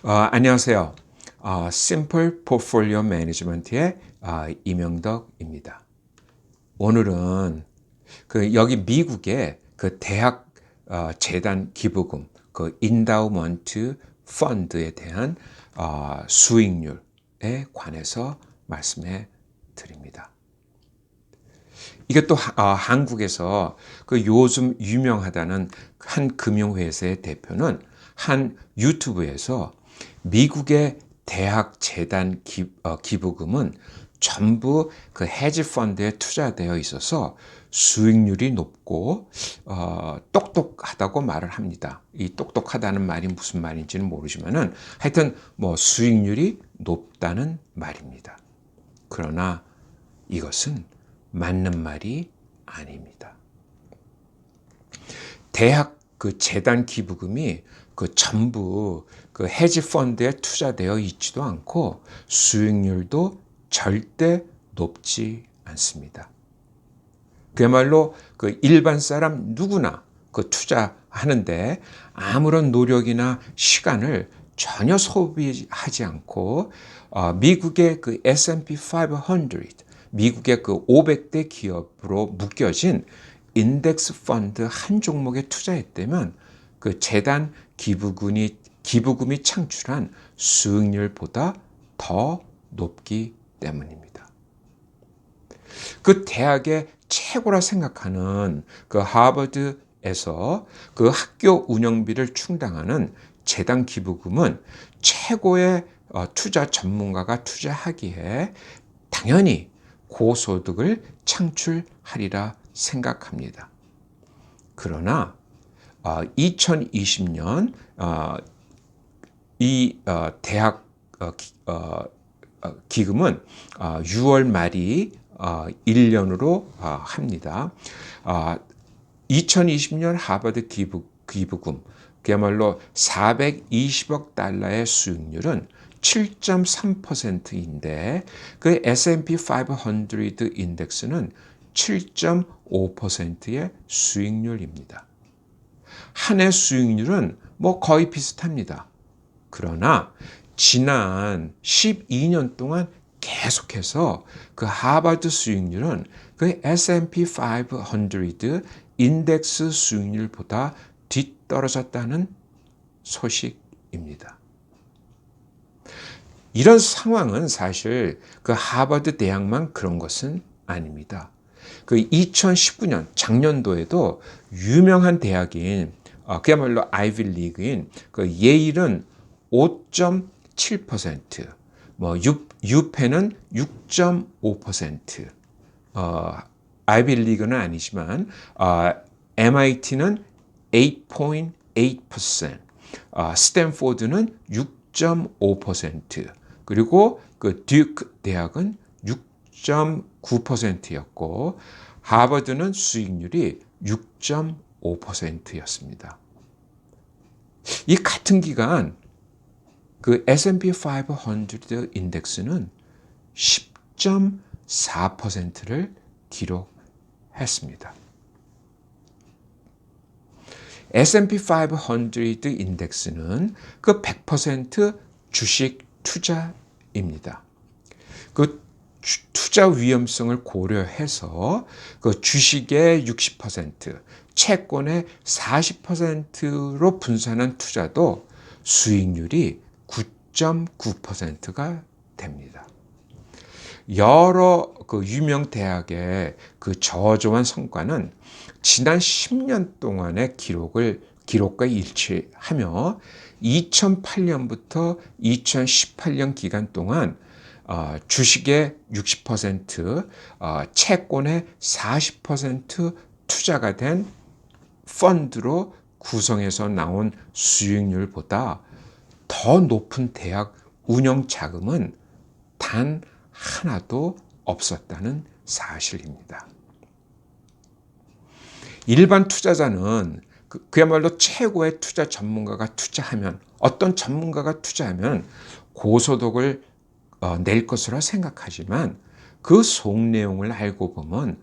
안녕하세요. 심플 포트폴리오 매니지먼트의 이명덕입니다. 오늘은 여기 미국의 대학 재단 기부금, 인다우먼트 펀드에 대한 수익률에 관해서 말씀해 드립니다. 이게 또 한국에서 요즘 유명하다는 한 금융회사의 대표는 한 유튜브에서 미국의 대학 재단 기부금은 전부 헤지 펀드에 투자되어 있어서 수익률이 높고 똑똑하다고 말을 합니다. 이 똑똑하다는 말이 무슨 말인지는 모르지만은 하여튼 수익률이 높다는 말입니다. 그러나 이것은 맞는 말이 아닙니다. 대학 재단 기부금이 전부 헤지 펀드에 투자되어 있지도 않고 수익률도 절대 높지 않습니다. 그야말로 일반 사람 누구나 투자하는데 아무런 노력이나 시간을 전혀 소비하지 않고 미국의 S&P 500, 미국의 500대 기업으로 묶여진 인덱스 펀드 한 종목에 투자했다면 재단 기부금이 창출한 수익률보다 더 높기 때문입니다. 대학의 최고라 생각하는 하버드에서 학교 운영비를 충당하는 재단 기부금은 최고의 투자 전문가가 투자하기에 당연히 고소득을 창출하리라 생각합니다. 그러나 2020년 이 대학 기금은 6월 말이 1년으로 합니다. 2020년 하버드 기부금 그야말로 420억 달러의 수익률은 7.3%인데 S&P 500 인덱스는 7.5%의 수익률입니다. 한 해 수익률은 거의 비슷합니다. 그러나 지난 12년 동안 계속해서 하버드 수익률은 S&P 500 인덱스 수익률보다 뒤떨어졌다는 소식입니다. 이런 상황은 사실 하버드 대학만 그런 것은 아닙니다. 2019년 작년도에도 유명한 대학인 그야말로 아이비 리그인 예일은 5.7%, 유펜은 6.5%, 아이비 리그는 아니지만 MIT는 8.8%, 스탠포드는 6.5%, 그리고 듀크 대학은 6.9%였고 하버드는 수익률이 6.5%였습니다. 이 같은 기간 S&P 500 인덱스는 10.4%를 기록했습니다. S&P 500 인덱스는 100% 주식 투자입니다. 투자 위험성을 고려해서 주식의 60%, 채권의 40%로 분산한 투자도 수익률이 9.9%가 됩니다. 여러 유명 대학의 저조한 성과는 지난 10년 동안의 기록과 일치하며 2008년부터 2018년 기간 동안 주식의 60%, 채권의 40% 투자가 된 펀드로 구성해서 나온 수익률보다 더 높은 대학 운영 자금은 단 하나도 없었다는 사실입니다. 일반 투자자는 그야말로 최고의 투자 전문가가 투자하면, 어떤 전문가가 투자하면 고소득을 낼 것으로 생각하지만 그 속내용을 알고 보면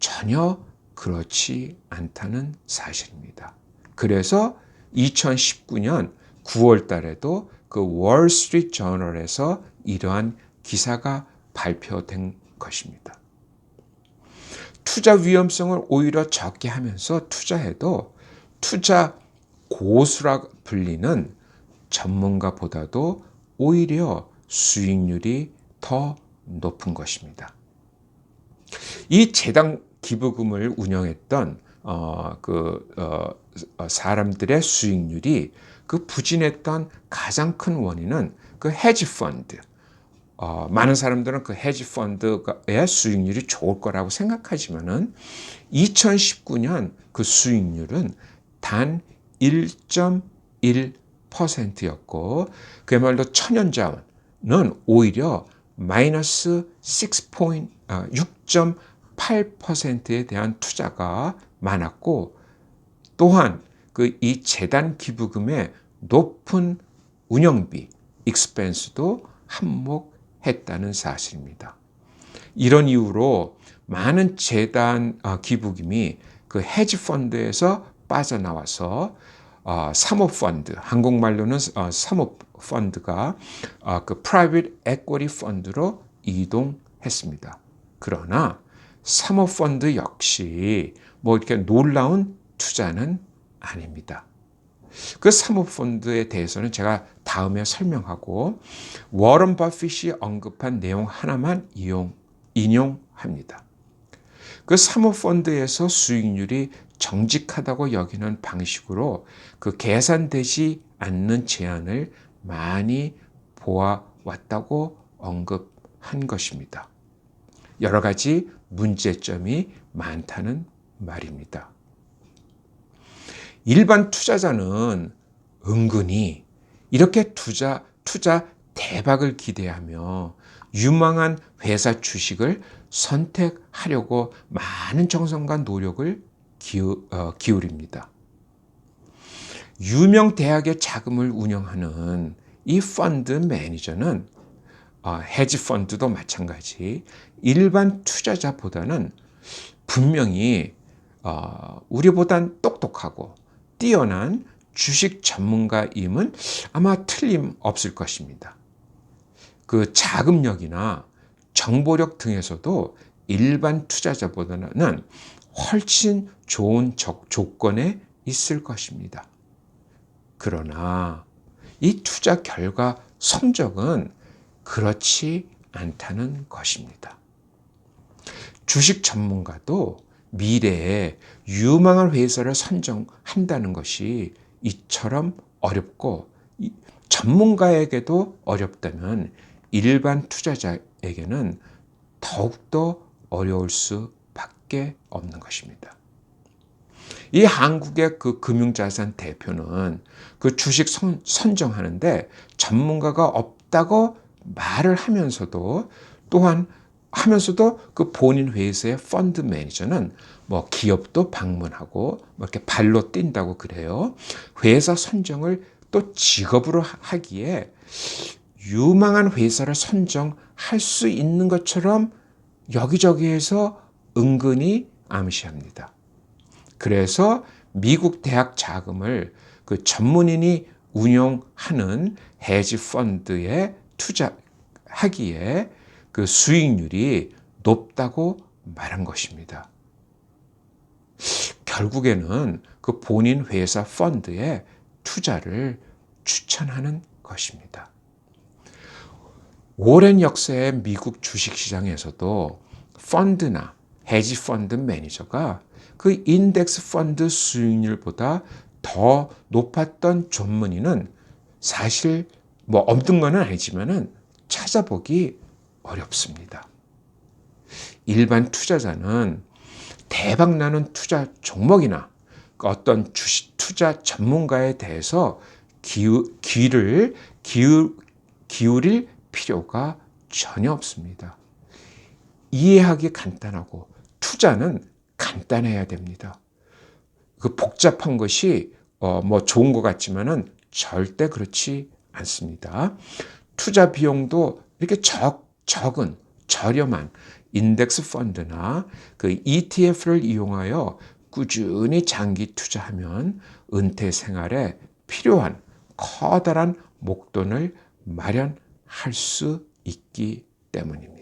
전혀 그렇지 않다는 사실입니다. 그래서 2019년 9월 달에도 그 월스트리트 저널에서 이러한 기사가 발표된 것입니다. 투자 위험성을 오히려 적게 하면서 투자해도 투자 고수라 불리는 전문가보다도 오히려 수익률이 더 높은 것입니다. 이 재단 기부금을 운영했던 사람들의 수익률이 그 부진했던 가장 큰 원인은 그 헤지 펀드. 많은 사람들은 그 헤지 펀드의 수익률이 좋을 거라고 생각하지만은 2019년 그 수익률은 단 1.1%였고 그야말로 천연자원은 오히려 마이너스 6.8%에 대한 투자가 많았고 또한 이 재단 기부금의 높은 운영비, 익스펜스도 한몫했다는 사실입니다. 이런 이유로 많은 재단 기부금이 그 헤지 펀드에서 빠져나와서 사모펀드, 한국말로는 사모펀드가 그 프라이빗 에쿼티 펀드로 이동했습니다. 그러나 사모펀드 역시 뭐 이렇게 놀라운 투자는 아닙니다. 그 사모펀드에 대해서는 제가 다음에 설명하고 워런 버핏이 언급한 내용 하나만 인용합니다. 그 사모펀드에서 수익률이 정직하다고 여기는 방식으로 그 계산되지 않는 제안을 많이 보아왔다고 언급한 것입니다. 여러 가지 문제점이 많다는 말입니다. 일반 투자자는 은근히 이렇게 투자 대박을 기대하며 유망한 회사 주식을 선택하려고 많은 정성과 노력을 기울입니다. 유명 대학의 자금을 운영하는 이 펀드 매니저는 헤지 펀드도 마찬가지 일반 투자자보다는 분명히 우리보단 똑똑하고 뛰어난 주식 전문가임은 아마 틀림없을 것입니다. 그 자금력이나 정보력 등에서도 일반 투자자보다는 훨씬 좋은 조건에 있을 것입니다. 그러나 이 투자 결과 성적은 그렇지 않다는 것입니다. 주식 전문가도 미래에 유망한 회사를 선정한다는 것이 이처럼 어렵고 전문가에게도 어렵다면 일반 투자자에게는 더욱더 어려울 수밖에 없는 것입니다. 이 한국의 그 금융자산 대표는 그 주식 선정하는데 전문가가 없다고 말을 하면서도 그 본인 회사의 펀드 매니저는 뭐 기업도 방문하고 뭐 이렇게 발로 뛴다고 그래요. 회사 선정을 또 직업으로 하기에 유망한 회사를 선정할 수 있는 것처럼 여기저기에서 은근히 암시합니다. 그래서 미국 대학 자금을 그 전문인이 운용하는 헤지 펀드에 투자하기에 그 수익률이 높다고 말한 것입니다. 결국에는 그 본인 회사 펀드에 투자를 추천하는 것입니다. 오랜 역사의 미국 주식시장에서도 펀드나 헤지 펀드 매니저가 그 인덱스 펀드 수익률보다 더 높았던 전문인은 사실 뭐 없는 건 아니지만은 찾아보기 어렵습니다. 일반 투자자는 대박나는 투자 종목이나 어떤 주식 투자 전문가에 대해서 귀를 기울일 필요가 전혀 없습니다. 이해하기 간단하고 투자는 간단해야 됩니다. 그 복잡한 것이 뭐 좋은 것 같지만은 절대 그렇지 않습니다. 투자 비용도 이렇게 적은 저렴한 인덱스 펀드나 그 ETF를 이용하여 꾸준히 장기 투자하면 은퇴 생활에 필요한 커다란 목돈을 마련할 수 있기 때문입니다.